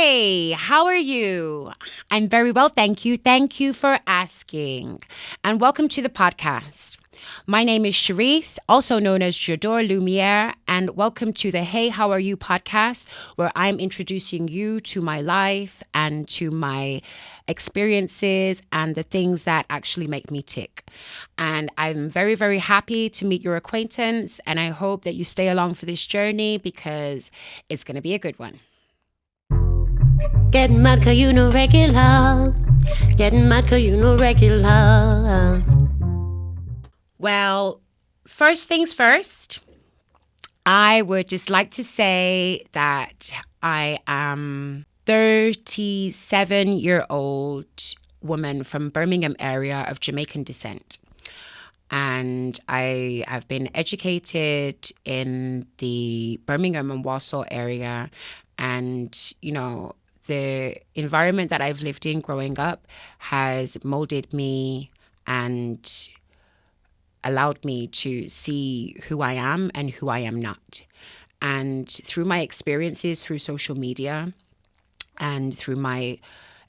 Hey, how are you? I'm very well, thank you. Thank you for asking. And welcome to the podcast. My name is Charisse, also known as J'adore Lumiere, and welcome to the Hey, How Are You podcast, where I'm introducing you to my life and to my experiences and the things that actually make me tick. And I'm very, very happy to meet your acquaintance, and I hope that you stay along for this journey because it's going to be a good one. Getting mad cause you no regular. Getting mad cause you no regular. Well, first things first, I would just like to say that I am 37-year-old woman from Birmingham area of Jamaican descent. And I have been educated in the Birmingham and Walsall area. And, the environment that I've lived in growing up has molded me and allowed me to see who I am and who I am not. And through my experiences through social media and through my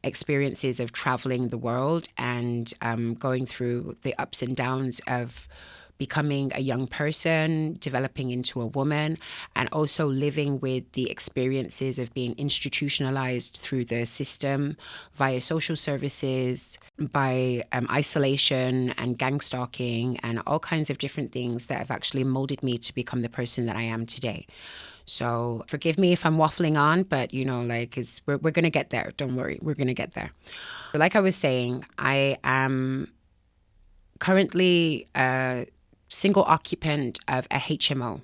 experiences of traveling the world and going through the ups and downs of becoming a young person, developing into a woman, and also living with the experiences of being institutionalized through the system via social services, by isolation and gang stalking, and all kinds of different things that have actually molded me to become the person that I am today. So forgive me if I'm waffling on, but we're going to get there. Don't worry, we're going to get there. Like I was saying, I am currently a single occupant of a HMO.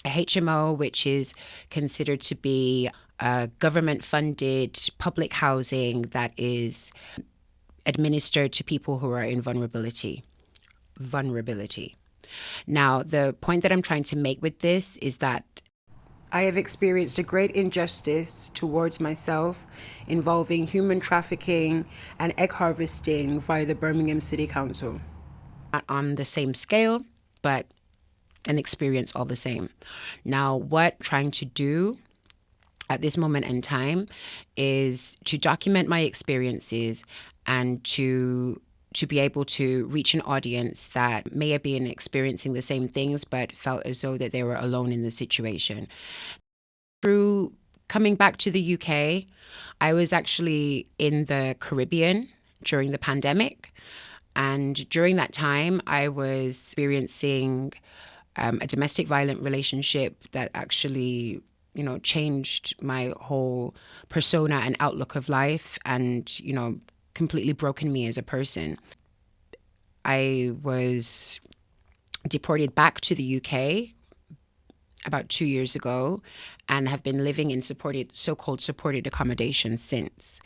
A HMO, which is considered to be a government-funded public housing that is administered to people who are in vulnerability. Now, the point that I'm trying to make with this is that I have experienced a great injustice towards myself involving human trafficking and egg harvesting via the Birmingham City Council. Not on the same scale, but an experience all the same. Now, what I'm trying to do at this moment in time is to document my experiences and to be able to reach an audience that may have been experiencing the same things but felt as though that they were alone in the situation. Through coming back to the UK, I was actually in the Caribbean during the pandemic. And during that time, I was experiencing a domestic violent relationship that actually, changed my whole persona and outlook of life and, completely broken me as a person. I was deported back to the UK about 2 years ago and have been living in so-called supported accommodation since.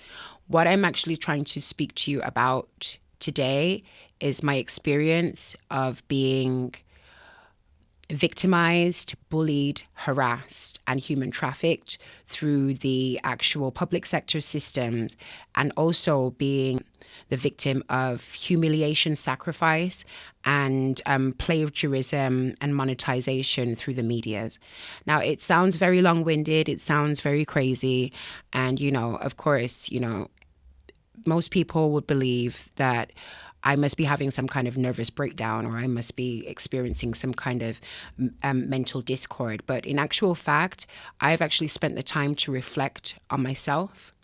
What I'm actually trying to speak to you about today is my experience of being victimized, bullied, harassed, and human trafficked through the actual public sector systems, and also being the victim of humiliation, sacrifice, and plagiarism and monetization through the medias. Now, it sounds very long-winded, it sounds very crazy, and, of course, most people would believe that I must be having some kind of nervous breakdown or I must be experiencing some kind of mental discord. But in actual fact, I've actually spent the time to reflect on myself,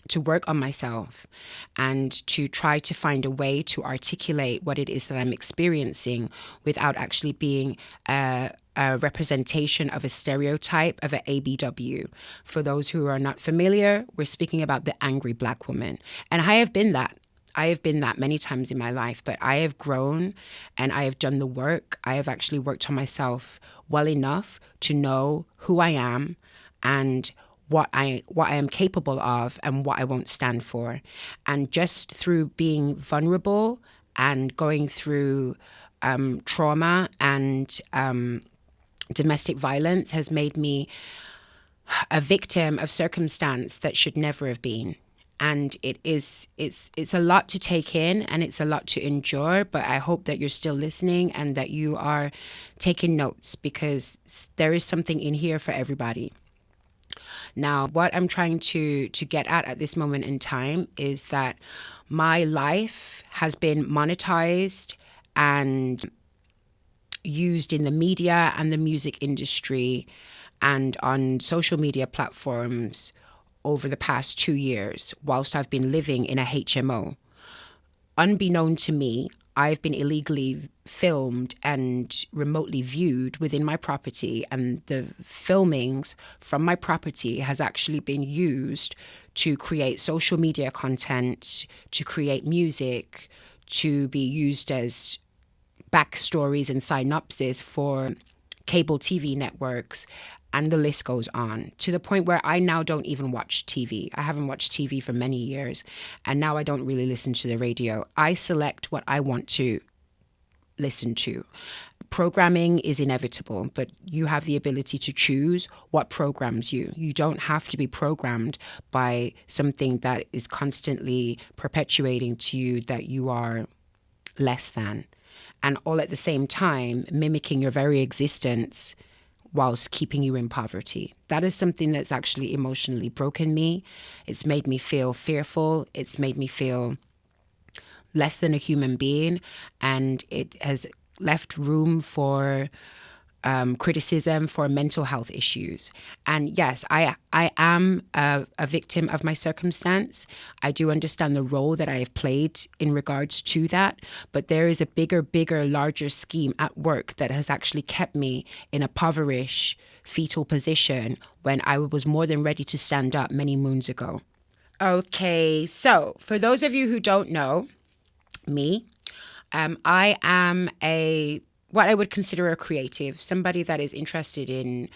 to work on myself, and to try to find a way to articulate what it is that I'm experiencing without actually being a representation of a stereotype of an ABW. For those who are not familiar, we're speaking about the angry Black woman. And I have been that. I have been that many times in my life, but I have grown and I have done the work. I have actually worked on myself well enough to know who I am and what I am capable of and what I won't stand for. And just through being vulnerable and going through trauma and domestic violence has made me a victim of circumstance that should never have been. And it's a lot to take in and it's a lot to endure, but I hope that you're still listening and that you are taking notes because there is something in here for everybody. Now, what I'm trying to get at this moment in time is that my life has been monetized and used in the media and the music industry and on social media platforms over the past 2 years whilst I've been living in a HMO. Unbeknown to me, I've been illegally filmed and remotely viewed within my property, and the filmings from my property has actually been used to create social media content, to create music, to be used as backstories and synopsis for cable TV networks, and the list goes on, to the point where I now don't even watch TV. I haven't watched TV for many years, and now I don't really listen to the radio. I select what I want to listen to. Programming is inevitable, but you have the ability to choose what programs you. You don't have to be programmed by something that is constantly perpetuating to you that you are less than, and all at the same time mimicking your very existence whilst keeping you in poverty. That is something that's actually emotionally broken me. It's made me feel fearful. It's made me feel less than a human being. And it has left room for criticism for mental health issues. And yes, I am a victim of my circumstance. I do understand the role that I have played in regards to that, but there is a bigger, larger scheme at work that has actually kept me in a impoverished fetal position when I was more than ready to stand up many moons ago. Okay, so for those of you who don't know me, I am what I would consider a creative, somebody that is interested in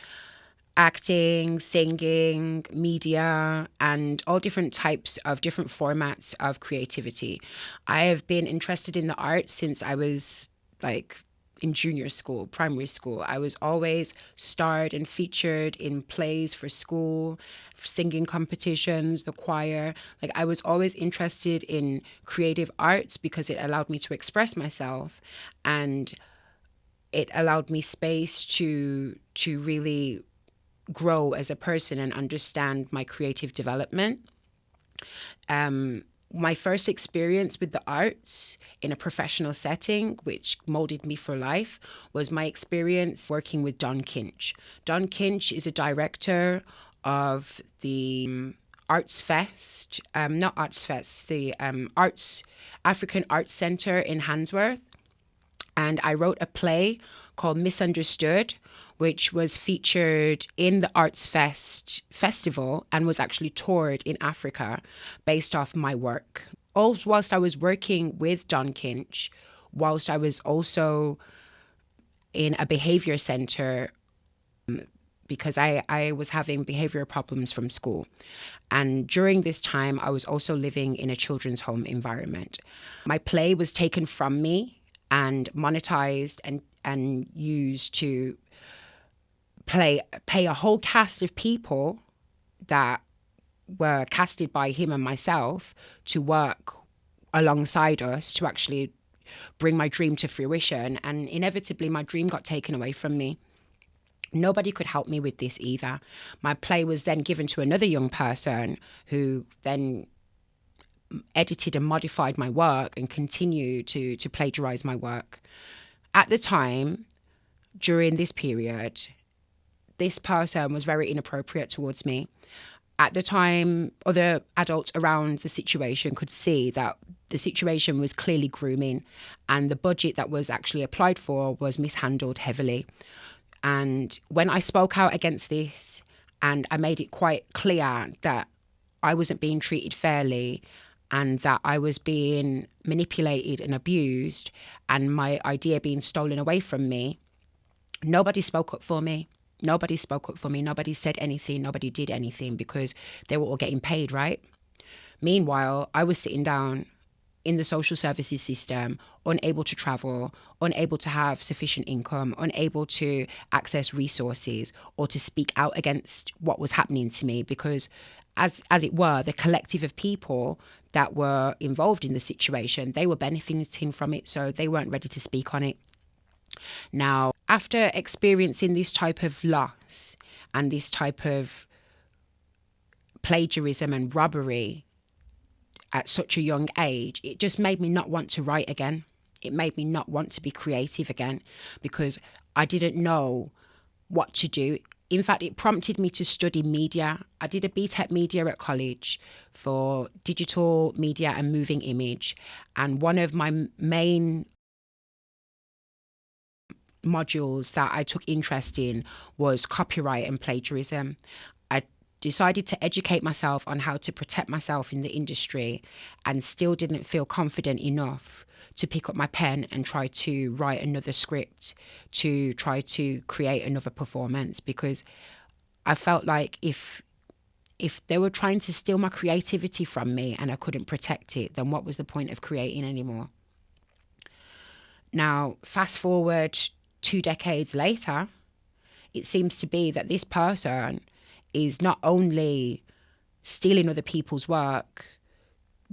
acting, singing, media, and all different types of different formats of creativity. I have been interested in the arts since I was like in junior school, primary school. I was always starred and featured in plays for school, singing competitions, the choir. Like, I was always interested in creative arts because it allowed me to express myself, and it allowed me space to really grow as a person and understand my creative development. My first experience with the arts in a professional setting, which molded me for life, was my experience working with Don Kinch. Don Kinch is a director of the Arts Fest, not Arts Fest, the African Arts Center in Handsworth. And I wrote a play called Misunderstood, which was featured in the Arts Festival and was actually toured in Africa based off my work. Also, whilst I was working with Don Kinch, whilst I was also in a behavior center because I was having behavioral problems from school. And during this time, I was also living in a children's home environment. My play was taken from me and monetized and used to pay a whole cast of people that were casted by him and myself to work alongside us to actually bring my dream to fruition. And inevitably, my dream got taken away from me. Nobody could help me with this either. My play was then given to another young person who then edited and modified my work and continued to plagiarize my work. At the time, during this period, this person was very inappropriate towards me. At the time, other adults around the situation could see that the situation was clearly grooming, and the budget that was actually applied for was mishandled heavily. And when I spoke out against this, and I made it quite clear that I wasn't being treated fairly and that I was being manipulated and abused and my idea being stolen away from me, nobody spoke up for me. Nobody spoke up for me. Nobody said anything. Nobody did anything because they were all getting paid, right? Meanwhile, I was sitting down in the social services system, unable to travel, unable to have sufficient income, unable to access resources or to speak out against what was happening to me because, as it were, the collective of people that were involved in the situation, they were benefiting from it, so they weren't ready to speak on it. Now, after experiencing this type of loss and this type of plagiarism and robbery at such a young age, it just made me not want to write again. It made me not want to be creative again because I didn't know what to do. In fact, it prompted me to study media. I did a BTEC media at college for digital media and moving image. And one of my main modules that I took interest in was copyright and plagiarism. I decided to educate myself on how to protect myself in the industry and still didn't feel confident enough to pick up my pen and try to write another script, to try to create another performance, because I felt like if they were trying to steal my creativity from me and I couldn't protect it, then what was the point of creating anymore? Now, fast forward 2 decades later, it seems to be that this person is not only stealing other people's work,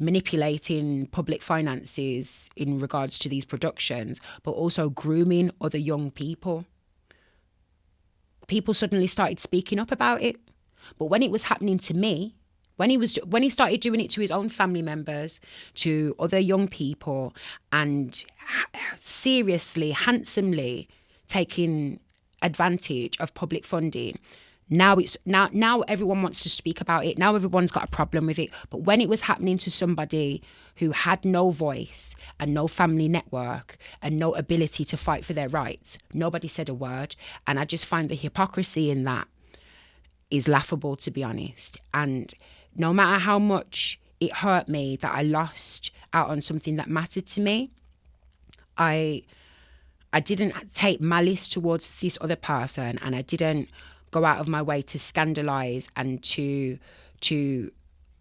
manipulating public finances in regards to these productions, but also grooming other young people. People suddenly started speaking up about it. But when it was happening to me, when he started doing it to his own family members, to other young people, and seriously, handsomely taking advantage of public funding, now everyone wants to speak about it. Now everyone's got a problem with it. But when it was happening to somebody who had no voice and no family network and no ability to fight for their rights, nobody said a word. And I just find the hypocrisy in that is laughable, to be honest. And no matter how much it hurt me that I lost out on something that mattered to me, I didn't take malice towards this other person, and I didn't go out of my way to scandalize and to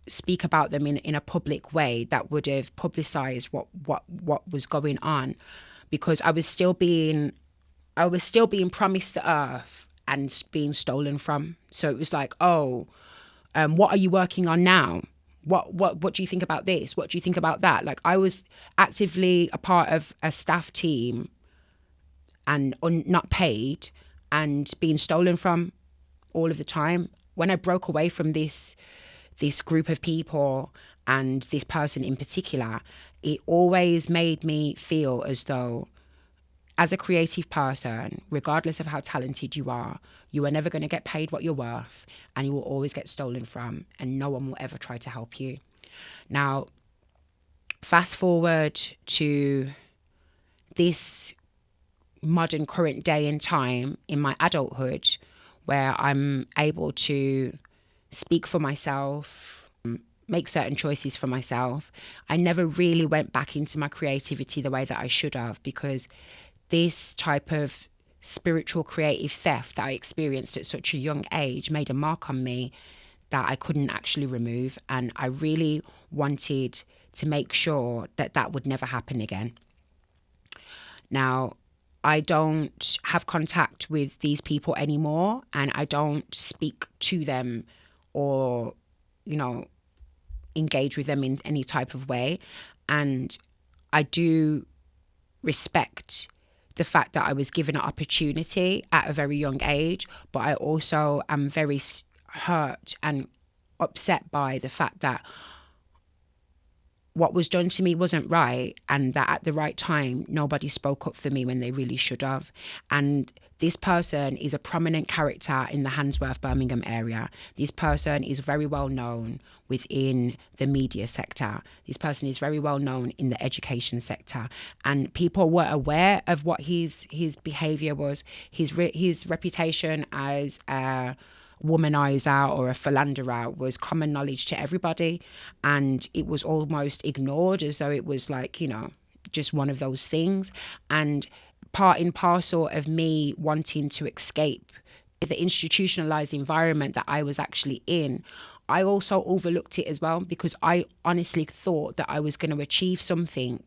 speak about them in a public way that would have publicized what was going on, because I was still being promised the earth and being stolen from. So it was like, what are you working on now? What do you think about this? What do you think about that? Like, I was actively a part of a staff team and not paid and being stolen from all of the time. When I broke away from this group of people and this person in particular, it always made me feel as though, as a creative person, regardless of how talented you are never going to get paid what you're worth, and you will always get stolen from, and no one will ever try to help you. Now, fast forward to this modern current day and time in my adulthood, where I'm able to speak for myself, make certain choices for myself. I never really went back into my creativity the way that I should have, because this type of spiritual creative theft that I experienced at such a young age made a mark on me that I couldn't actually remove. And I really wanted to make sure that that would never happen again. Now, I don't have contact with these people anymore, and I don't speak to them or, engage with them in any type of way. And I do respect the fact that I was given an opportunity at a very young age, but I also am very hurt and upset by the fact that what was done to me wasn't right, and that at the right time, nobody spoke up for me when they really should have. And this person is a prominent character in the Handsworth, Birmingham area. This person is very well known within the media sector. This person is very well known in the education sector. And people were aware of what his behavior was. His reputation as a womanizer or a philanderer was common knowledge to everybody, and it was almost ignored as though it was like, just one of those things. And part and parcel of me wanting to escape the institutionalized environment that I was actually in, I also overlooked it as well, because I honestly thought that I was going to achieve something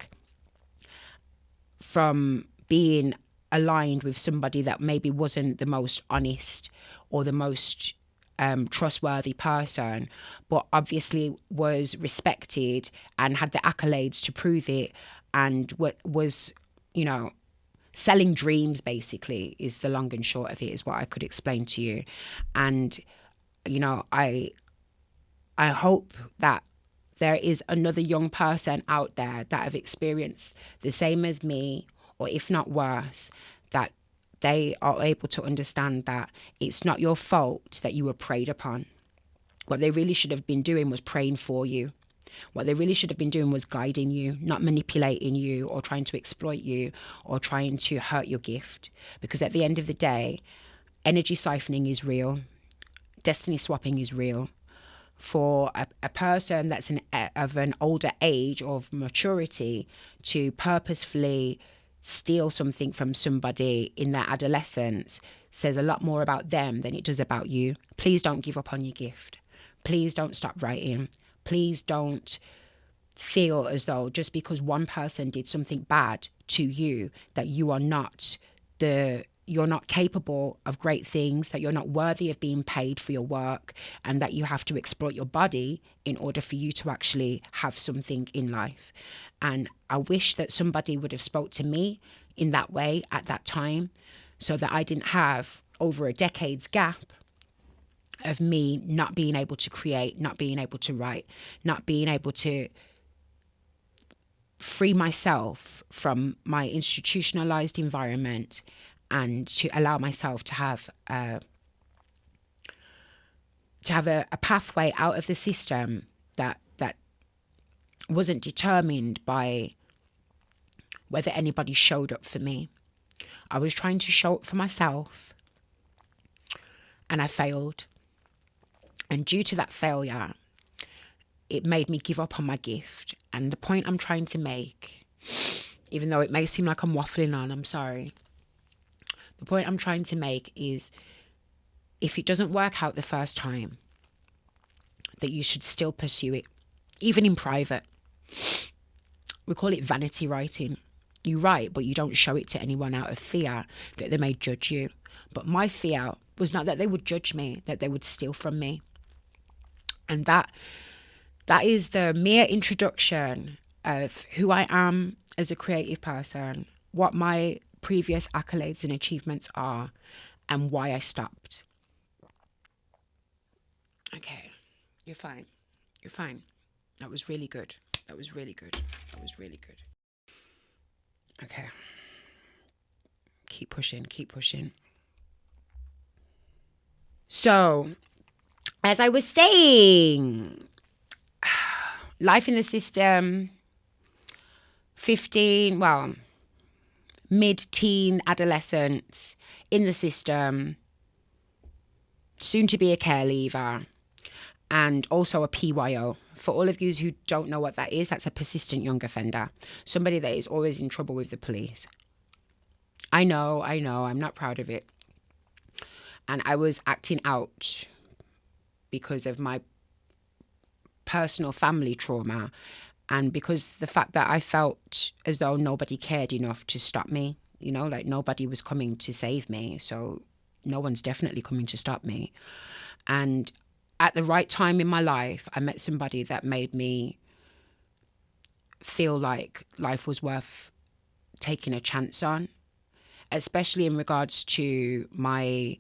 from being aligned with somebody that maybe wasn't the most honest or the most trustworthy person, but obviously was respected and had the accolades to prove it, and was, selling dreams, basically, is the long and short of it, is what I could explain to you. And, I I hope that there is another young person out there that have experienced the same as me, or if not worse, that they are able to understand that it's not your fault that you were preyed upon. What they really should have been doing was praying for you. What they really should have been doing was guiding you, not manipulating you or trying to exploit you or trying to hurt your gift. Because at the end of the day, energy siphoning is real. Destiny swapping is real. For a person that's of an older age or of maturity to purposefully steal something from somebody in their adolescence says a lot more about them than it does about you. Please don't give up on your gift. Please don't stop writing. Please don't feel as though just because one person did something bad to you that you're not capable of great things, that you're not worthy of being paid for your work, and that you have to exploit your body in order for you to actually have something in life. And I wish that somebody would have spoke to me in that way at that time, so that I didn't have over a decade's gap of me not being able to create, not being able to write, not being able to free myself from my institutionalized environment, and to allow myself to have a pathway out of the system that wasn't determined by whether anybody showed up for me. I was trying to show up for myself, and I failed. And due to that failure, it made me give up on my gift. And the point I'm trying to make, even though it may seem like I'm waffling on, I'm sorry. The point I'm trying to make is, if it doesn't work out the first time, that you should still pursue it, even in private. We call it vanity writing. You write, but you don't show it to anyone out of fear that they may judge you. But my fear was not that they would judge me, that they would steal from me. And that is the mere introduction of who I am as a creative person, what my previous accolades and achievements are, and why I stopped. Okay, you're fine. You're fine. That was really good. That was really good. That was really good. Okay. Keep pushing, keep pushing. So, as I was saying, life in the system, mid-teen adolescence in the system, soon to be a care leaver, and also a PYO. For all of you who don't know what that is, that's a persistent young offender. Somebody that is always in trouble with the police. I know, I'm not proud of it. And I was acting out because of my personal family trauma, and because the fact that I felt as though nobody cared enough to stop me, like nobody was coming to save me, so no one's definitely coming to stop me. And at the right time in my life, I met somebody that made me feel like life was worth taking a chance on, especially in regards to my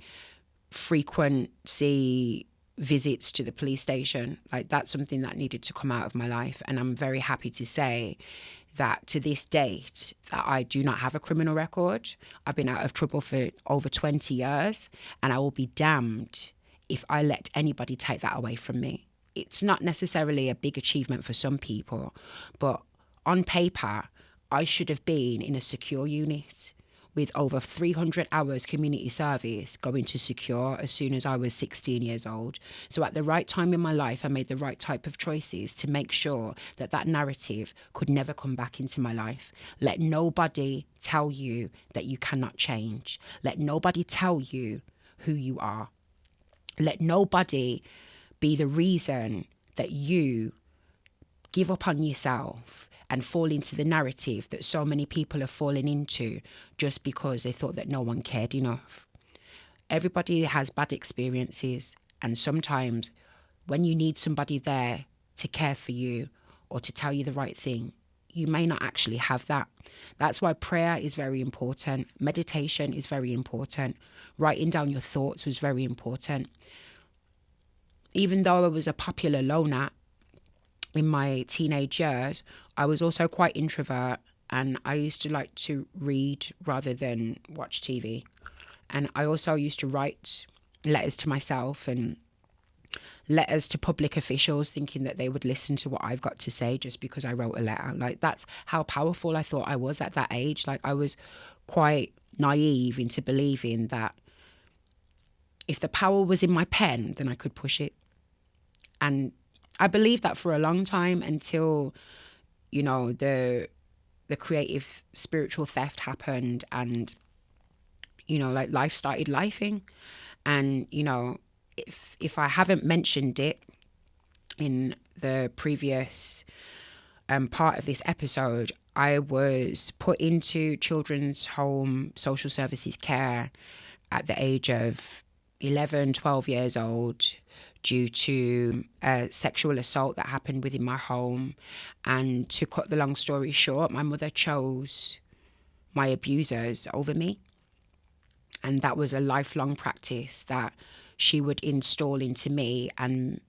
frequency visits to the police station. Like, that's something that needed to come out of my life. And I'm very happy to say that to this date, that I do not have a criminal record. I've been out of trouble for over 20 years, and I will be damned if I let anybody take that away from me. It's not necessarily a big achievement for some people, but on paper, I should have been in a secure unit with over 300 hours community service going to secure as soon as I was 16 years old. So at the right time in my life, I made the right type of choices to make sure that that narrative could never come back into my life. Let nobody tell you that you cannot change. Let nobody tell you who you are. Let nobody be the reason that you give up on yourself and fall into the narrative that so many people have fallen into just because they thought that no one cared enough. Everybody has bad experiences, and sometimes when you need somebody there to care for you or to tell you the right thing, you may not actually have that. That's why prayer is very important. Meditation is very important. Writing down your thoughts was very important. even though I was a popular loner in my teenage years, I was also quite introvert, and I used to like to read rather than watch TV. And I also used to write letters to myself and letters to public officials, thinking that they would listen to what I've got to say just because I wrote a letter. Like, that's how powerful I thought I was at that age. Like, I was quite naive into believing that if the power was in my pen, then I could push it. And I believed that for a long time until, the creative spiritual theft happened, and like life started lifing. And if I haven't mentioned it in the previous part of this episode, I was put into children's home social services care at the age of 11, 12 years old due to a sexual assault that happened within my home. And to cut the long story short, my mother chose my abusers over me. And that was a lifelong practice that she would install into me and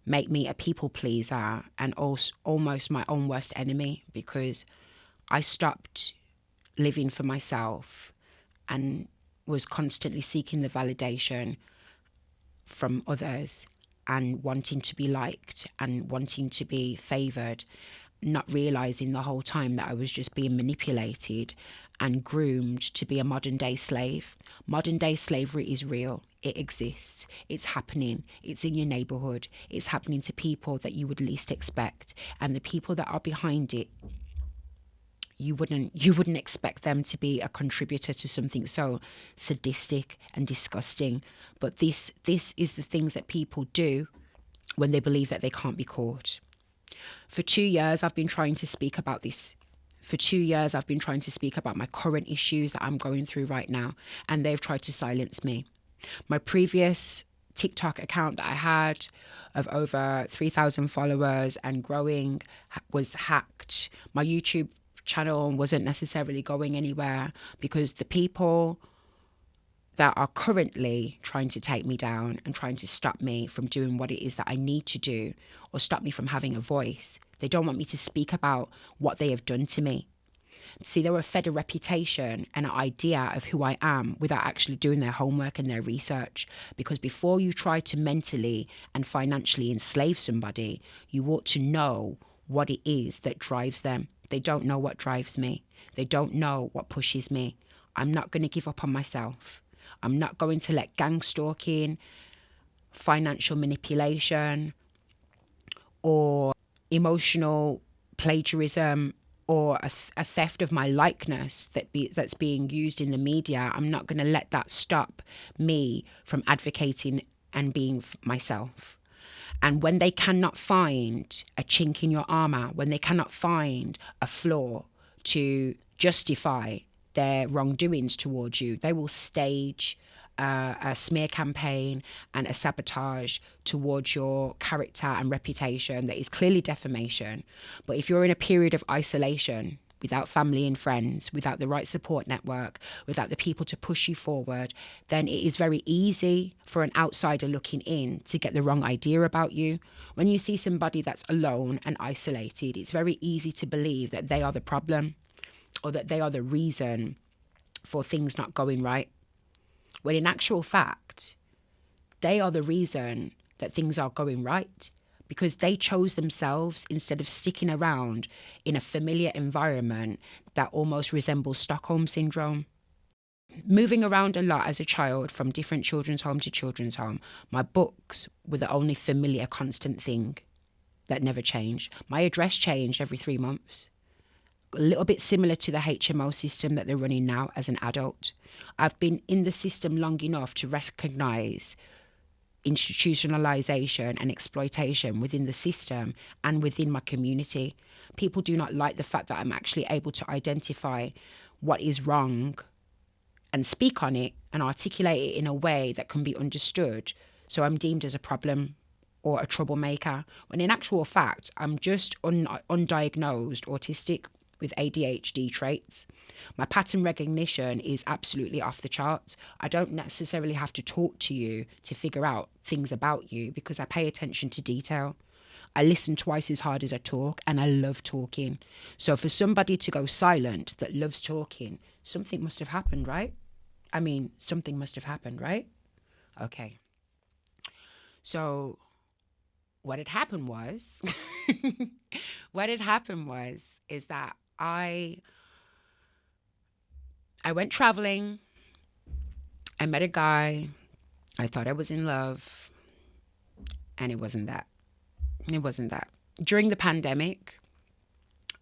make me a people pleaser and also almost my own worst enemy, because I stopped living for myself and was constantly seeking the validation from others and wanting to be liked and wanting to be favored, not realizing the whole time that I was just being manipulated and groomed to be a modern day slave. Modern day slavery is real. It exists. It's happening. It's in your neighborhood. It's happening to people that you would least expect. And the people that are behind it, you wouldn't expect them to be a contributor to something so sadistic and disgusting. But this is the things that people do when they believe that they can't be caught. For 2 years, I've been trying to speak about this. For 2 years, I've been trying to speak about my current issues that I'm going through right now, and they've tried to silence me. My previous TikTok account that I had of over 3,000 followers and growing was hacked. My YouTube channel wasn't necessarily going anywhere because the people that are currently trying to take me down and trying to stop me from doing what it is that I need to do, or stop me from having a voice, they don't want me to speak about what they have done to me. See, they were fed a reputation and an idea of who I am without actually doing their homework and their research. Because before you try to mentally and financially enslave somebody, you ought to know what it is that drives them. They don't know what drives me. They don't know what pushes me. I'm not going to give up on myself. I'm not going to let gang stalking, financial manipulation, or emotional plagiarism, or a theft of my likeness that's being used in the media. I'm not going to let that stop me from advocating and being myself. And when they cannot find a chink in your armor, when they cannot find a flaw to justify their wrongdoings towards you, they will stage a smear campaign and a sabotage towards your character and reputation that is clearly defamation. But if you're in a period of isolation, without family and friends, without the right support network, without the people to push you forward, then it is very easy for an outsider looking in to get the wrong idea about you. When you see somebody that's alone and isolated, it's very easy to believe that they are the problem, or that they are the reason for things not going right. When in actual fact, they are the reason that things are going right, because they chose themselves instead of sticking around in a familiar environment that almost resembles Stockholm Syndrome. Moving around a lot as a child from different children's home to children's home, my books were the only familiar constant thing that never changed. My address changed every 3 months. A little bit similar to the HMO system that they're running now as an adult. I've been in the system long enough to recognize institutionalization and exploitation within the system and within my community. People do not like the fact that I'm actually able to identify what is wrong and speak on it and articulate it in a way that can be understood. So I'm deemed as a problem or a troublemaker, when in actual fact, I'm just undiagnosed autistic. with ADHD traits. My pattern recognition is absolutely off the charts. I don't necessarily have to talk to you to figure out things about you because I pay attention to detail. I listen twice as hard as I talk, and I love talking. So for somebody to go silent that loves talking, something must have happened, right? I mean, something must have happened, right? Okay. So what had happened was, is that I went traveling. I met a guy. I thought I was in love, and it wasn't that. It wasn't that. During the pandemic,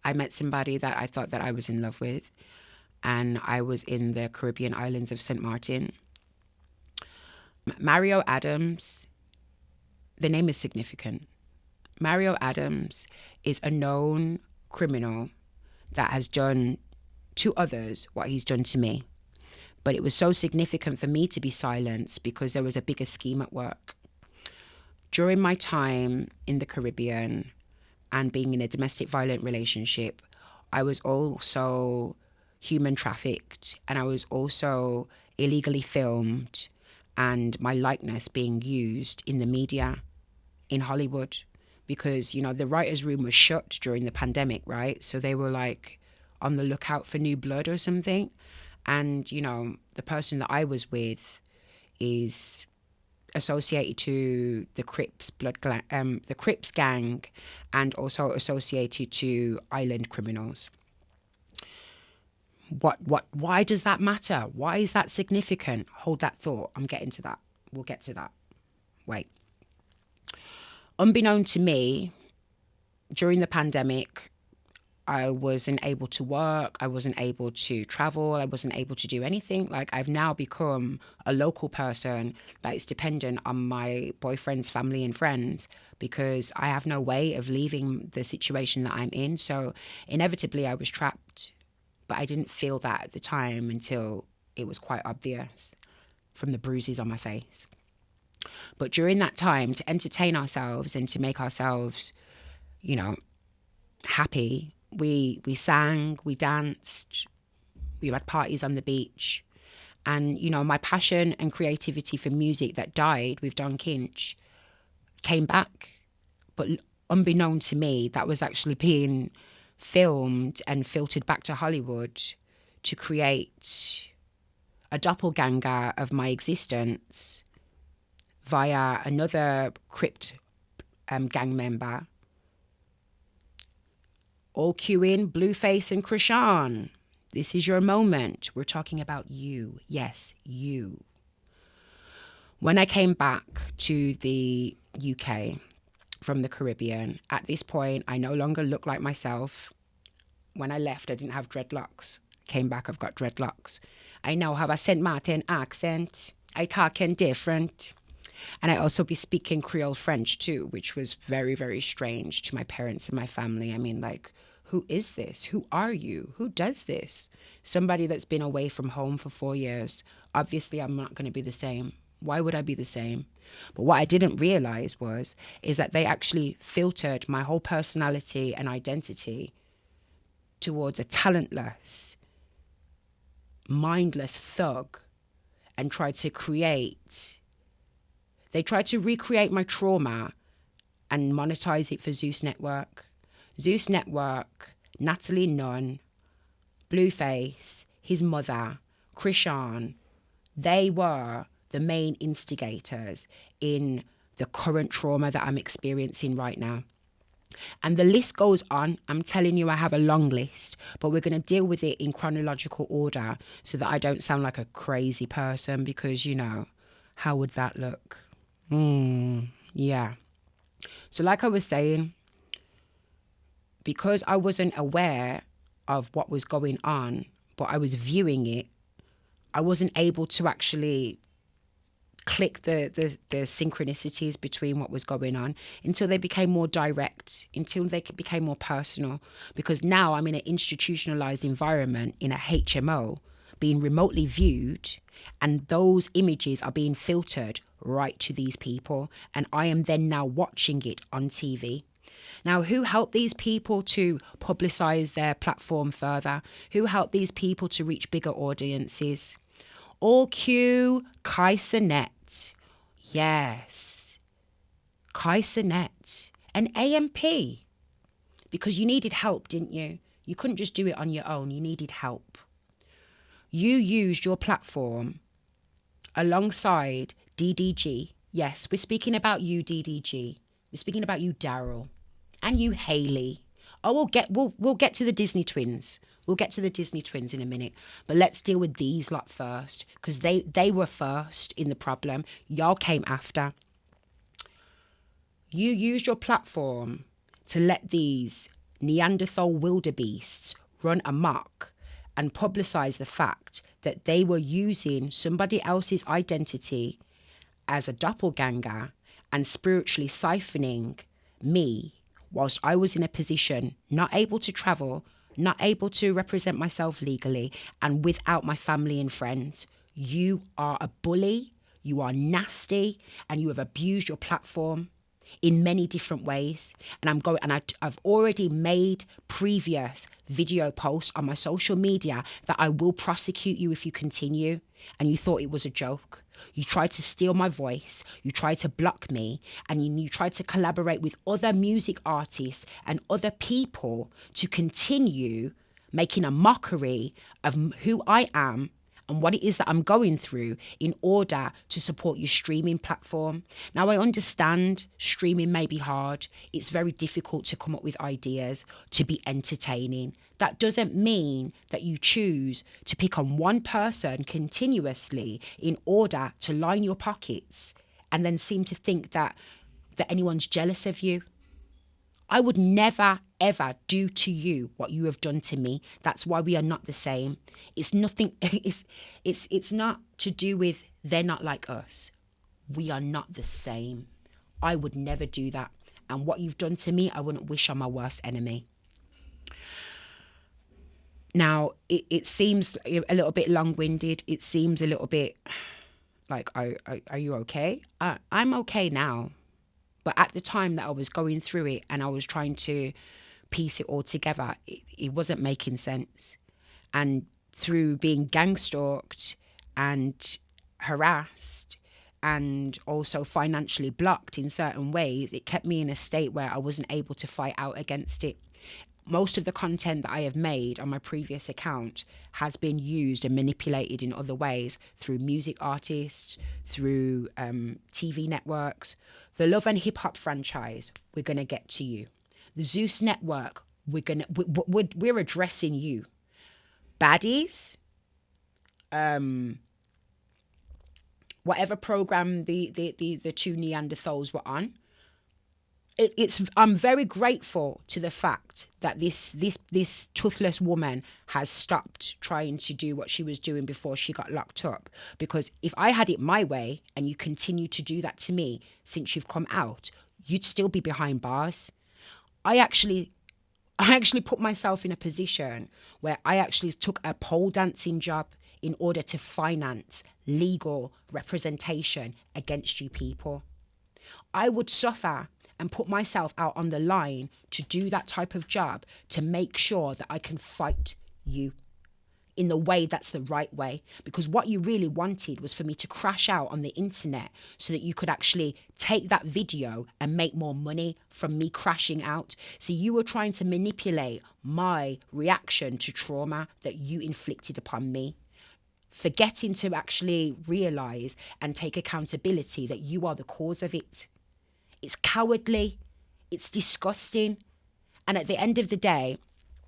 I met somebody that I thought that I was in love with, and I was in the Caribbean islands of St. Martin. Mario Adams, the name is significant. Mario Adams is a known criminal that has done to others what he's done to me. But it was so significant for me to be silenced because there was a bigger scheme at work. During my time in the Caribbean and being in a domestic violent relationship, I was also human trafficked, and I was also illegally filmed, and my likeness being used in the media in Hollywood because, you know, the writer's room was shut during the pandemic, right? So they were like on the lookout for new blood or something. And, you know, the person that I was with is associated to the Crips the Crips gang, and also associated to island criminals. Why does that matter? Why is that significant? Hold that thought. I'm getting to that. We'll get to that. Wait. Unbeknown to me, during the pandemic, I wasn't able to work. I wasn't able to travel. I wasn't able to do anything. Like, I've now become a local person that is dependent on my boyfriend's family and friends because I have no way of leaving the situation that I'm in. So inevitably I was trapped, but I didn't feel that at the time until it was quite obvious from the bruises on my face. But during that time, to entertain ourselves and to make ourselves, you know, happy, we sang, we danced, we had parties on the beach. And, you know, my passion and creativity for music that died with Don Kinch came back. But unbeknown to me, that was actually being filmed and filtered back to Hollywood to create a doppelganger of my existence via another Crypt gang member. All cue in Blueface and Krishan. This is your moment. We're talking about you. Yes, you. When I came back to the UK from the Caribbean, at this point, I no longer look like myself. When I left, I didn't have dreadlocks. Came back, I've got dreadlocks. I now have a St. Martin accent. I talking different. And I also be speaking Creole French too, which was very, very strange to my parents and my family. I mean, like, who is this? Who are you? Who does this? Somebody that's been away from home for 4 years. Obviously, I'm not going to be the same. Why would I be the same? But what I didn't realize is that they actually filtered my whole personality and identity towards a talentless, mindless thug and tried to recreate my trauma and monetize it for Zeus Network. Zeus Network, Natalie Nunn, Blueface, his mother, Krishan, they were the main instigators in the current trauma that I'm experiencing right now. And the list goes on. I'm telling you, I have a long list, but we're going to deal with it in chronological order so that I don't sound like a crazy person because, you know, how would that look? Yeah. So like I was saying, because I wasn't aware of what was going on, but I was viewing it, I wasn't able to actually click the synchronicities between what was going on until they became more direct, until they became more personal. Because now I'm in an institutionalized environment in a HMO, being remotely viewed, and those images are being filtered right to these people. And I am then now watching it on TV. Now, who helped these people to publicize their platform further? Who helped these people to reach bigger audiences? All Q, Kaisernet. Yes, Kaisernet. And AMP. Because you needed help, didn't you? You couldn't just do it on your own. You needed help. You used your platform alongside DDG. Yes, we're speaking about you, DDG. We're speaking about you, Daryl. And you, Haley. Oh, we'll get to the Disney twins. We'll get to the Disney twins in a minute. But let's deal with these lot first. Because they were first in the problem. Y'all came after. You used your platform to let these Neanderthal wildebeests run amok and publicize the fact that they were using somebody else's identity as a doppelganger and spiritually siphoning me whilst I was in a position not able to travel, not able to represent myself legally, and without my family and friends. You are a bully, you are nasty, and you have abused your platform in many different ways. And I've already made previous video posts on my social media that I will prosecute you if you continue. And you thought it was a joke. You tried to steal my voice, you tried to block me, and you tried to collaborate with other music artists and other people to continue making a mockery of who I am and what it is that I'm going through in order to support your streaming platform. Now, I understand streaming may be hard. It's very difficult to come up with ideas to be entertaining. That doesn't mean that you choose to pick on one person continuously in order to line your pockets and then seem to think that anyone's jealous of you. I would never, ever do to you what you have done to me. That's why we are not the same. It's nothing, it's not to do with they're not like us. We are not the same. I would never do that. And what you've done to me, I wouldn't wish on my worst enemy. Now, it seems a little bit long-winded. It seems a little bit like, are you okay? I'm okay now. But at the time that I was going through it and I was trying to piece it all together, it wasn't making sense. And through being gang stalked and harassed and also financially blocked in certain ways, it kept me in a state where I wasn't able to fight out against it. Most of the content that I have made on my previous account has been used and manipulated in other ways through music artists, through TV networks. The Love and Hip Hop franchise, we're going to get to you. The Zeus Network, we're addressing you. Baddies, whatever program the two Neanderthals were on, I'm very grateful to the fact that this toothless woman has stopped trying to do what she was doing before she got locked up. Because if I had it my way and you continue to do that to me since you've come out, you'd still be behind bars. I actually put myself in a position where I actually took a pole dancing job in order to finance legal representation against you people. I would suffer and put myself out on the line to do that type of job to make sure that I can fight you in the way that's the right way. Because what you really wanted was for me to crash out on the internet so that you could actually take that video and make more money from me crashing out. See, you were trying to manipulate my reaction to trauma that you inflicted upon me, forgetting to actually realize and take accountability that you are the cause of it. It's cowardly, it's disgusting. And at the end of the day,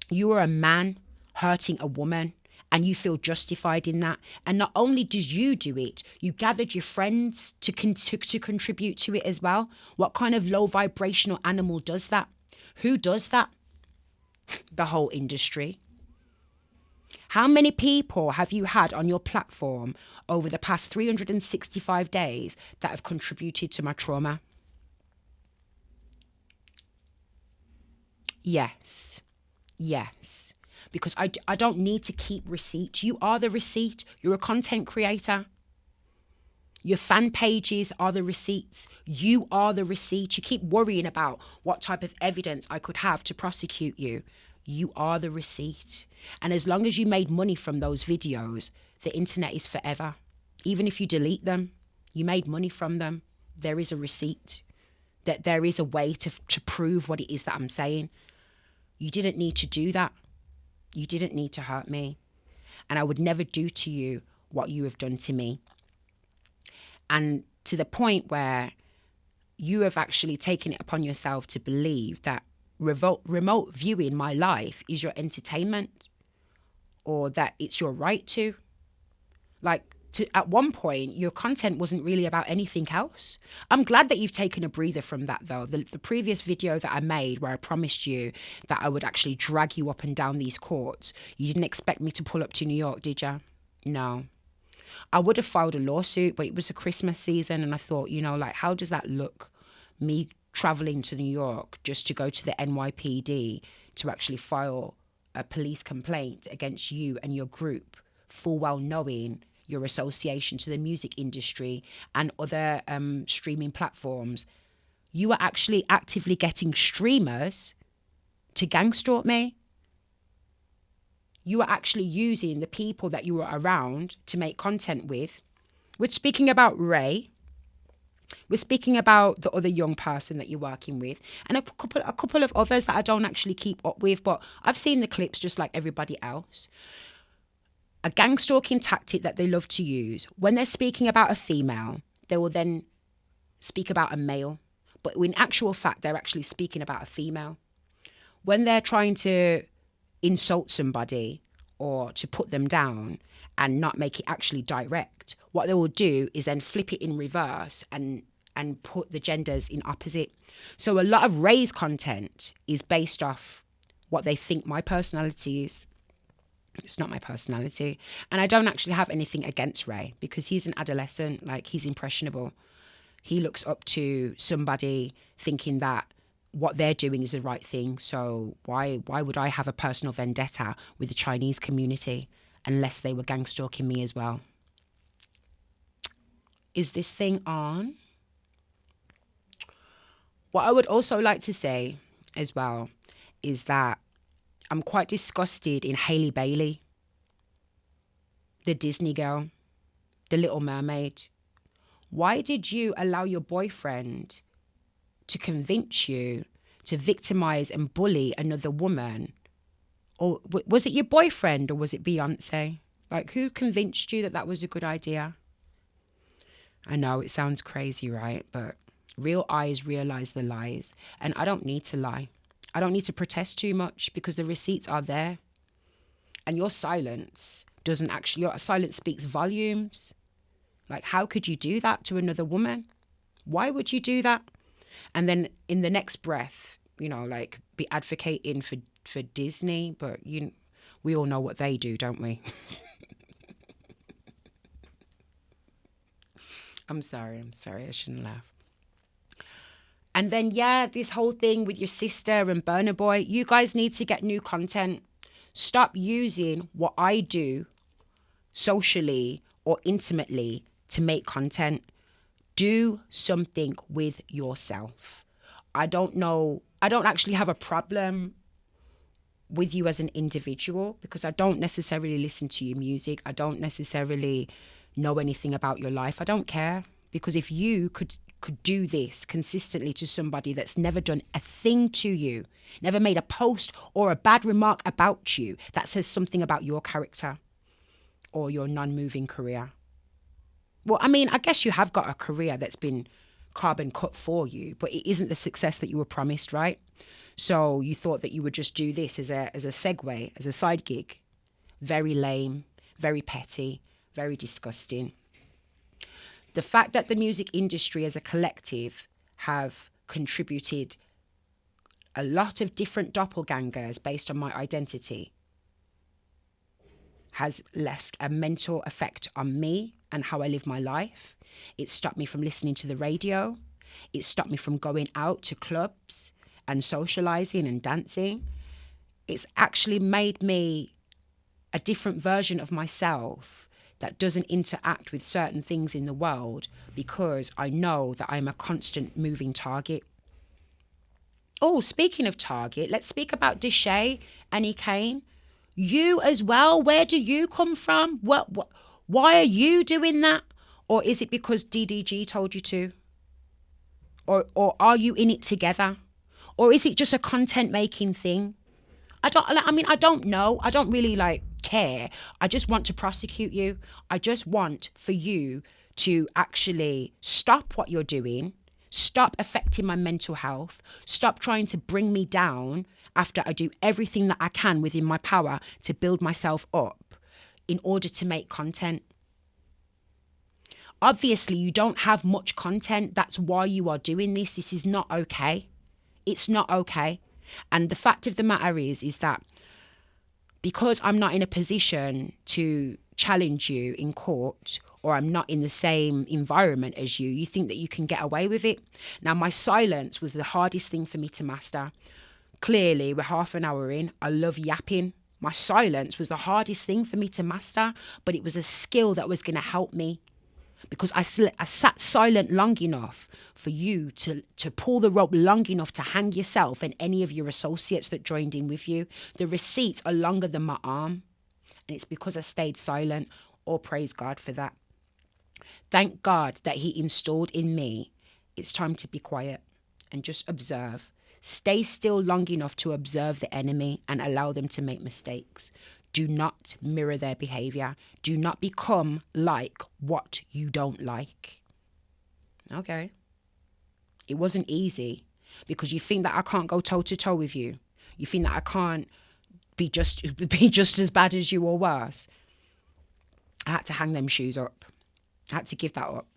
you are a man hurting a woman and you feel justified in that. And not only did you do it, you gathered your friends to contribute to it as well. What kind of low vibrational animal does that? Who does that? The whole industry. How many people have you had on your platform over the past 365 days that have contributed to my trauma? Yes. Because I don't need to keep receipts. You are the receipt. You're a content creator. Your fan pages are the receipts. You are the receipt. You keep worrying about what type of evidence I could have to prosecute you. You are the receipt. And as long as you made money from those videos, the internet is forever. Even if you delete them, you made money from them. There is a receipt. That there is a way to prove what it is that I'm saying. You didn't need to do that. You didn't need to hurt me. And I would never do to you what you have done to me. And to the point where you have actually taken it upon yourself to believe that remote viewing my life is your entertainment, or that it's your right to. Like, at one point, your content wasn't really about anything else. I'm glad that you've taken a breather from that, though. The previous video that I made where I promised you that I would actually drag you up and down these courts, you didn't expect me to pull up to New York, did you? No. I would have filed a lawsuit, but it was a Christmas season, and I thought, like, how does that look? Me traveling to New York just to go to the NYPD to actually file a police complaint against you and your group, full well knowing your association to the music industry and other streaming platforms. You are actually actively getting streamers to gangstalk me. You are actually using the people that you were around to make content with. We're speaking about Ray. We're speaking about the other young person that you're working with, and a couple of others that I don't actually keep up with, but I've seen the clips just like everybody else. A gang stalking tactic that they love to use. When they're speaking about a female, they will then speak about a male, but in actual fact, they're actually speaking about a female. When they're trying to insult somebody or to put them down and not make it actually direct, what they will do is then flip it in reverse and put the genders in opposite. So a lot of Ray's content is based off what they think my personality is. It's not my personality. And I don't actually have anything against Ray because he's an adolescent, like he's impressionable. He looks up to somebody thinking that what they're doing is the right thing. So why would I have a personal vendetta with the Chinese community unless they were gang stalking me as well? Is this thing on? What I would also like to say as well is that I'm quite disgusted in Hailey Bailey, the Disney girl, the Little Mermaid. Why did you allow your boyfriend to convince you to victimize and bully another woman? Or was it your boyfriend or was it Beyonce? Like, who convinced you that that was a good idea? I know it sounds crazy, right? But real eyes realize the lies. And I don't need to lie. I don't need to protest too much because the receipts are there. And your silence your silence speaks volumes. Like, how could you do that to another woman? Why would you do that? And then in the next breath, like be advocating for Disney, but we all know what they do, don't we? I'm sorry, I shouldn't laugh. And then, this whole thing with your sister and Burna Boy, you guys need to get new content. Stop using what I do socially or intimately to make content. Do something with yourself. I don't actually have a problem with you as an individual because I don't necessarily listen to your music. I don't necessarily know anything about your life. I don't care, because if you could do this consistently to somebody that's never done a thing to you, never made a post or a bad remark about you that says something about your character or your non-moving career. Well, I mean, I guess you have got a career that's been carbon cut for you, but it isn't the success that you were promised, right? So you thought that you would just do this as a segue, as a side gig. Very lame, very petty, very disgusting. The fact that the music industry as a collective have contributed a lot of different doppelgangers based on my identity has left a mental effect on me and how I live my life. It stopped me from listening to the radio. It stopped me from going out to clubs and socializing and dancing. It's actually made me a different version of myself that doesn't interact with certain things in the world because I know that I'm a constant moving target. Oh, speaking of target, let's speak about Deshay and Kane. You as well. Where do you come from? Why are you doing that? Or is it because DDG told you to? Or are you in it together? Or is it just a content making thing? I don't know. I don't really care. I just want to prosecute you. I just want for you to actually stop what you're doing, stop affecting my mental health, stop trying to bring me down after I do everything that I can within my power to build myself up in order to make content. Obviously, you don't have much content. That's why you are doing this. This is not okay. It's not okay. And the fact of the matter is that because I'm not in a position to challenge you in court, or I'm not in the same environment as you think that you can get away with it. Now, my silence was the hardest thing for me to master. Clearly, we're half an hour in. I love yapping. My silence was the hardest thing for me to master, but it was a skill that was going to help me. Because I sat silent long enough for you to pull the rope long enough to hang yourself and any of your associates that joined in with you. The receipts are longer than my arm. And it's because I stayed silent. All praise God for that. Thank God that he installed in me, it's time to be quiet and just observe. Stay still long enough to observe the enemy and allow them to make mistakes. Do not mirror their behavior. Do not become like what you don't like. Okay. It wasn't easy because you think that I can't go toe to toe with you. You think that I can't be just as bad as you or worse. I had to hang them shoes up. I had to give that up.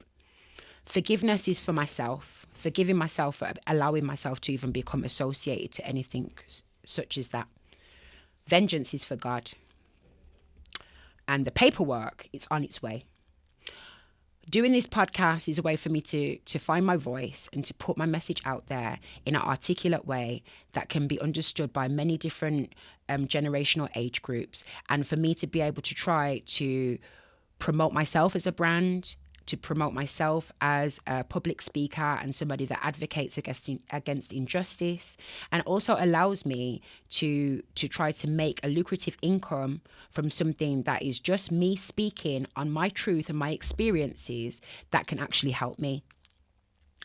Forgiveness is for myself. Forgiving myself for allowing myself to even become associated to anything such as that. Vengeance is for God. And the paperwork, it's on its way. Doing this podcast is a way for me to find my voice and to put my message out there in an articulate way that can be understood by many different generational age groups. And for me to be able to try to promote myself as a brand, to promote myself as a public speaker and somebody that advocates against injustice, and also allows me to try to make a lucrative income from something that is just me speaking on my truth and my experiences that can actually help me.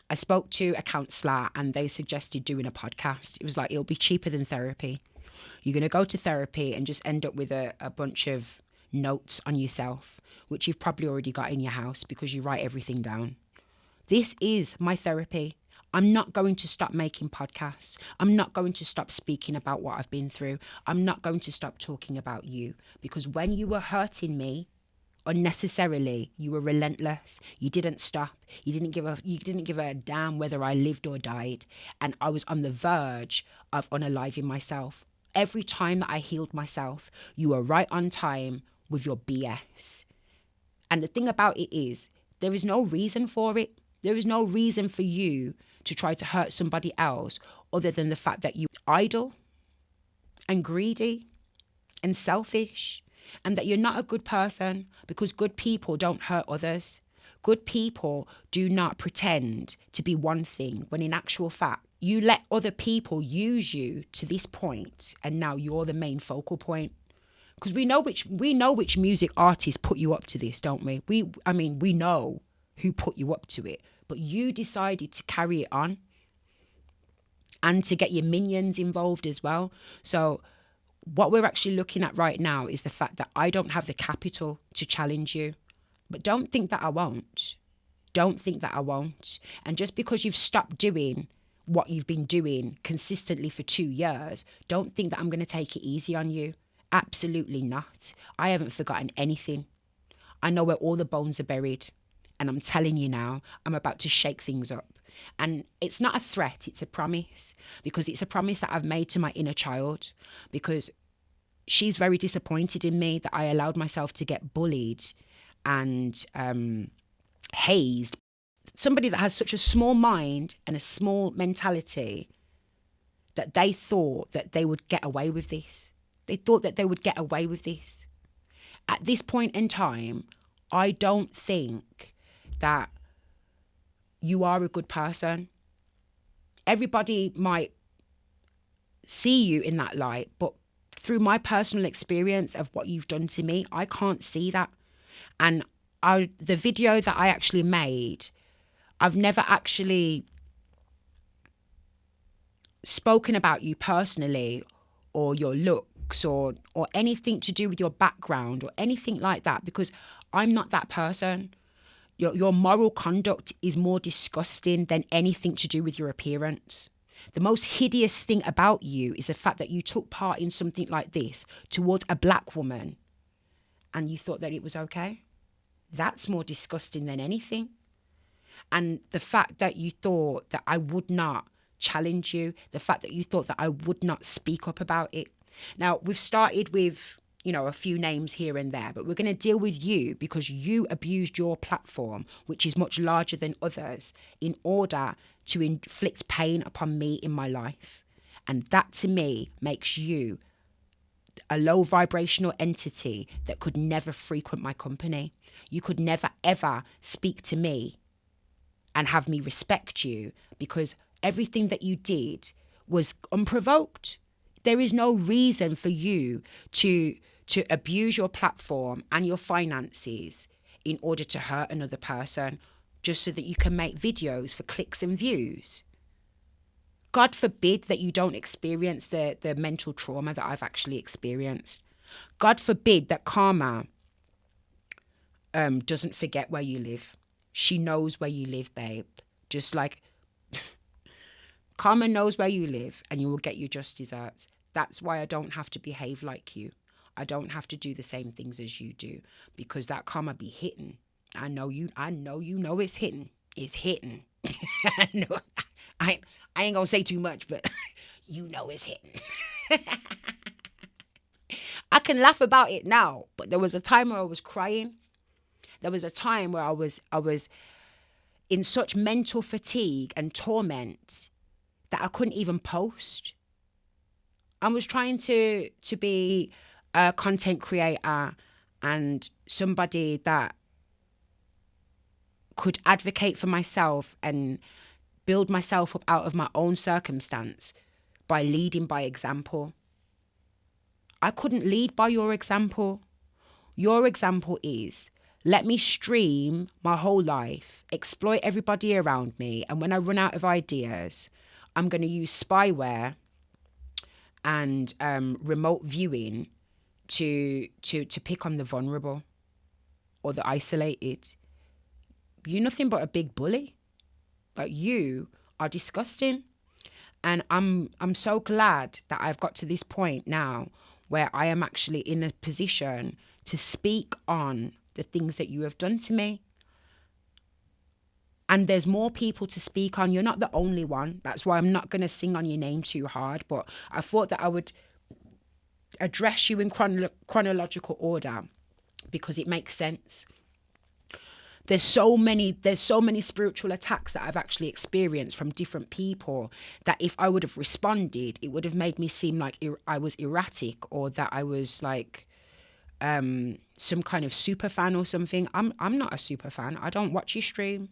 I spoke to a counsellor and they suggested doing a podcast. It was like, it'll be cheaper than therapy. You're going to go to therapy and just end up with a bunch of notes on yourself, which you've probably already got in your house because you write everything down. This is my therapy. I'm not going to stop making podcasts. I'm not going to stop speaking about what I've been through. I'm not going to stop talking about you, because when you were hurting me unnecessarily, you were relentless. You didn't stop. You didn't give a damn whether I lived or died. And I was on the verge of unaliving myself. Every time that I healed myself, you were right on time with your BS. And the thing about it is, there is no reason for it. There is no reason for you to try to hurt somebody else other than the fact that you're idle and greedy and selfish, and that you're not a good person, because good people don't hurt others. Good people do not pretend to be one thing when in actual fact, you let other people use you to this point and now you're the main focal point. Because we know which music artists put you up to this, don't we? We know who put you up to it, but you decided to carry it on and to get your minions involved as well. So what we're actually looking at right now is the fact that I don't have the capital to challenge you, but don't think that I won't. Don't think that I won't. And just because you've stopped doing what you've been doing consistently for 2 years, don't think that I'm going to take it easy on you. Absolutely not. I haven't forgotten anything. I know where all the bones are buried. And I'm telling you now, I'm about to shake things up. And it's not a threat, it's a promise. Because it's a promise that I've made to my inner child. Because she's very disappointed in me that I allowed myself to get bullied and hazed. Somebody that has such a small mind and a small mentality, that they thought that they would get away with this. They thought that they would get away with this. At this point in time, I don't think that you are a good person. Everybody might see you in that light, but through my personal experience of what you've done to me, I can't see that. And the video that I actually made, I've never actually spoken about you personally or your looks or anything to do with your background or anything like that, because I'm not that person. Your moral conduct is more disgusting than anything to do with your appearance. The most hideous thing about you is the fact that you took part in something like this towards a black woman and you thought that it was okay. That's more disgusting than anything. And the fact that you thought that I would not challenge you, the fact that you thought that I would not speak up about it. Now, we've started with, a few names here and there, but we're going to deal with you because you abused your platform, which is much larger than others, in order to inflict pain upon me in my life. And that to me makes you a low vibrational entity that could never frequent my company. You could never, ever speak to me and have me respect you because everything that you did was unprovoked. There is no reason for you to abuse your platform and your finances in order to hurt another person just so that you can make videos for clicks and views. God forbid that you don't experience the mental trauma that I've actually experienced. God forbid that karma doesn't forget where you live. She knows where you live, babe. Just like karma knows where you live and you will get your just desserts. That's why I don't have to behave like you. I don't have to do the same things as you do because that karma be hitting. I know you know it's hitting. It's hitting. I ain't gonna say too much, but you know it's hitting. I can laugh about it now, but there was a time where I was crying. There was a time where I was in such mental fatigue and torment that I couldn't even post. I was trying to be a content creator and somebody that could advocate for myself and build myself up out of my own circumstance by leading by example. I couldn't lead by your example. Your example is, let me stream my whole life, exploit everybody around me, and when I run out of ideas, I'm going to use spyware and remote viewing to pick on the vulnerable or the isolated. You're nothing but a big bully. Like, you are disgusting. And I'm so glad that I've got to this point now where I am actually in a position to speak on the things that you have done to me. And there's more people to speak on. You're not the only one. That's why I'm not going to sing on your name too hard. But I thought that I would address you in chronological order because it makes sense. There's so many spiritual attacks that I've actually experienced from different people that if I would have responded, it would have made me seem like I was erratic or that I was like some kind of super fan or something. I'm not a super fan. I don't watch your stream.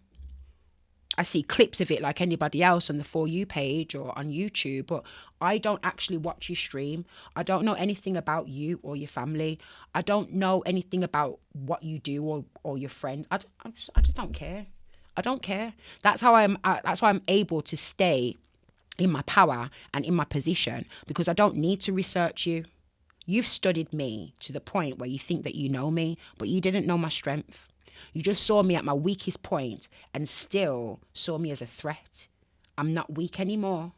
I see clips of it like anybody else on the For You page or on YouTube, but I don't actually watch your stream. I don't know anything about you or your family. I don't know anything about what you do or your friends. I just don't care. I don't care. That's how that's why I'm able to stay in my power and in my position, because I don't need to research you. You've studied me to the point where you think that you know me, but you didn't know my strength. You just saw me at my weakest point and still saw me as a threat. I'm not weak anymore.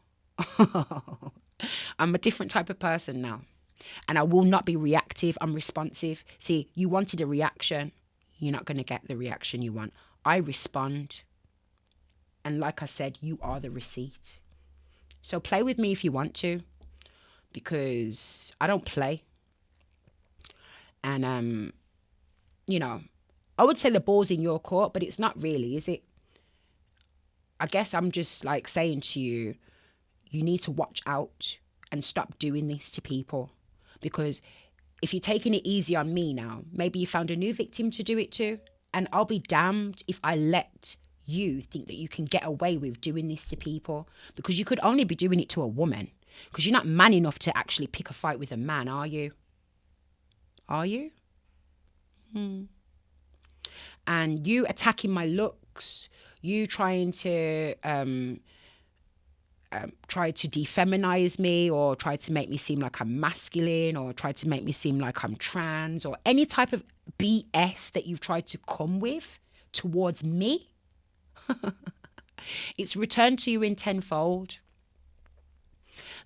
I'm a different type of person now. And I will not be reactive. I'm responsive. See, you wanted a reaction. You're not going to get the reaction you want. I respond. And like I said, you are the receipt. So play with me if you want to, because I don't play. And, I would say the ball's in your court, but it's not really, is it? I guess I'm just like saying to you, you need to watch out and stop doing this to people. Because if you're taking it easy on me now, maybe you found a new victim to do it to. And I'll be damned if I let you think that you can get away with doing this to people, because you could only be doing it to a woman, because you're not man enough to actually pick a fight with a man, are you? Are you? And you attacking my looks, you trying to try to defeminize me, or try to make me seem like I'm masculine, or try to make me seem like I'm trans, or any type of BS that you've tried to come with towards me, it's returned to you in tenfold.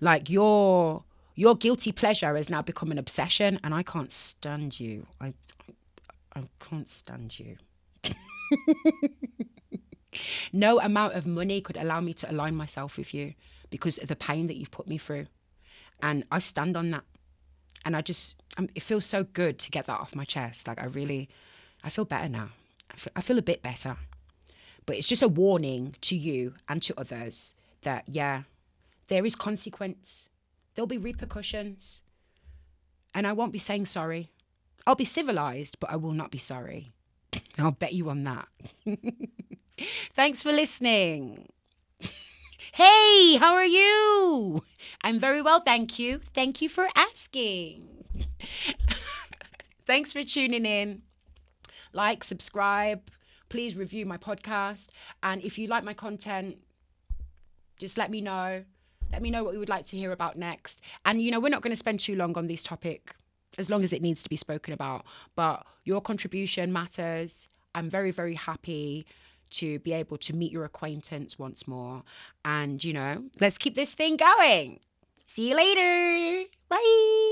Like your guilty pleasure has now become an obsession, and I can't stand you. I can't stand you. No amount of money could allow me to align myself with you because of the pain that you've put me through. And I stand on that. And it feels so good to get that off my chest. Like, I feel better now. I feel a bit better. But it's just a warning to you and to others that, yeah, there is consequence. There'll be repercussions. And I won't be saying sorry. I'll be civilized, but I will not be sorry. I'll bet you on that. Thanks for listening. Hey, how are you? I'm very well, thank you. Thank you for asking. Thanks for tuning in. Like, subscribe. Please review my podcast. And if you like my content, just let me know. Let me know what you would like to hear about next. And, we're not going to spend too long on this topic, as long as it needs to be spoken about. But your contribution matters. I'm very, very happy to be able to meet your acquaintance once more. And, let's keep this thing going. See you later. Bye.